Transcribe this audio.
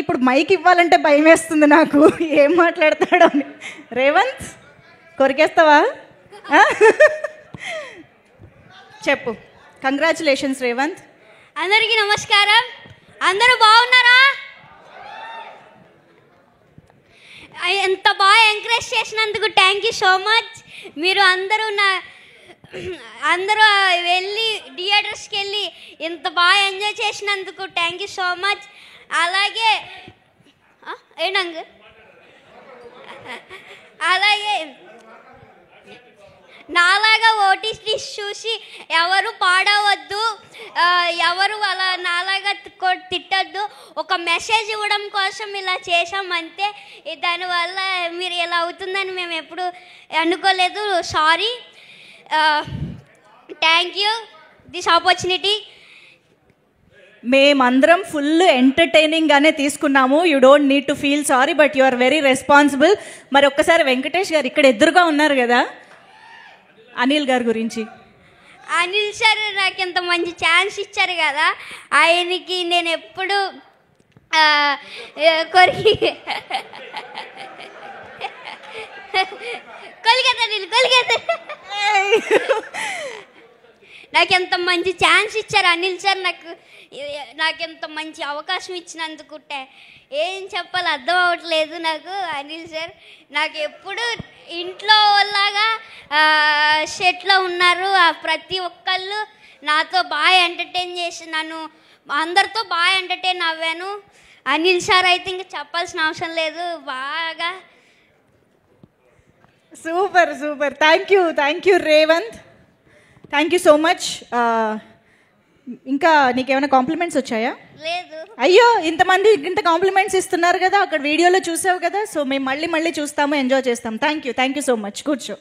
ఇప్పుడు మైక్ ఇవ్వాలంటే భయం వేస్తుంది నాకు, ఏం మాట్లాడతాడో అని. రేవంత్ కొరికేస్తావా? చెప్పు. కంగ్రాచులేషన్స్ రేవంత్. అందరికీ నమస్కారం. అందరూ బాగున్నారా? ఎంత బాగా ఎంకరేజ్ చేసినందుకు థ్యాంక్ యూ సో మచ్. మీరు అందరూ వెళ్ళి థియేటర్స్కి వెళ్ళి ఇంత బాగా ఎంజాయ్ చేసినందుకు థ్యాంక్ యూ సో మచ్. అలాగే అలాగే నాలాగా ఓటీటీ చూసి ఎవరు పాడవద్దు, ఎవరు అలా నాలాగా తిట్టద్దు. ఒక మెసేజ్ ఇవ్వడం కోసం ఇలా చేసామంతే. దానివల్ల మీరు ఇలా అవుతుందని మేము ఎప్పుడు అనుకోలేదు. Sorry. Thank you this opportunity. మేమందరం ఫుల్ ఎంటర్టైనింగ్గానే తీసుకున్నాము. You don't need to feel sorry, but you are very responsible. మరి ఒక్కసారి వెంకటేష్ గారు ఇక్కడ ఎదురుగా ఉన్నారు కదా, అనిల్ గారి గురించి. అనిల్ సార్ నాకు ఇంత మంచి ఛాన్స్ ఇచ్చారు కదా, ఆయనకి నేను ఎప్పుడు నాకు ఎంత మంచి ఛాన్స్ ఇచ్చారు అనిల్ సార్. నాకు ఎంత మంచి అవకాశం ఇచ్చినందుకు ఏం చెప్పాలి అర్థం అవ్వట్లేదు నాకు. అనిల్ సార్ నాకు ఎప్పుడు ఇంట్లో లాగా సెట్లో ఉన్నారు. ప్రతి ఒక్కళ్ళు నాతో బాగా ఎంటర్టైన్ చేసి నన్ను అందరితో బాగా ఎంటర్టైన్ అవ్వాను. అనిల్ సార్ అయితే ఇంకా చెప్పాల్సిన అవసరం లేదు. బాగా super super. Thank you Revanth. Thank you so much. ఇంకా నీకేమైనా కాంప్లిమెంట్స్ వచ్చాయా? లేదు. అయ్యో, ఇంత కాంప్లిమెంట్స్ ఇస్తున్నారు కదా, అక్కడ వీడియోలో చూసావు కదా. సో మేము మళ్ళీ చూస్తాము, ఎంజాయ్ చేస్తాం. Thank you so much. కూర్చో.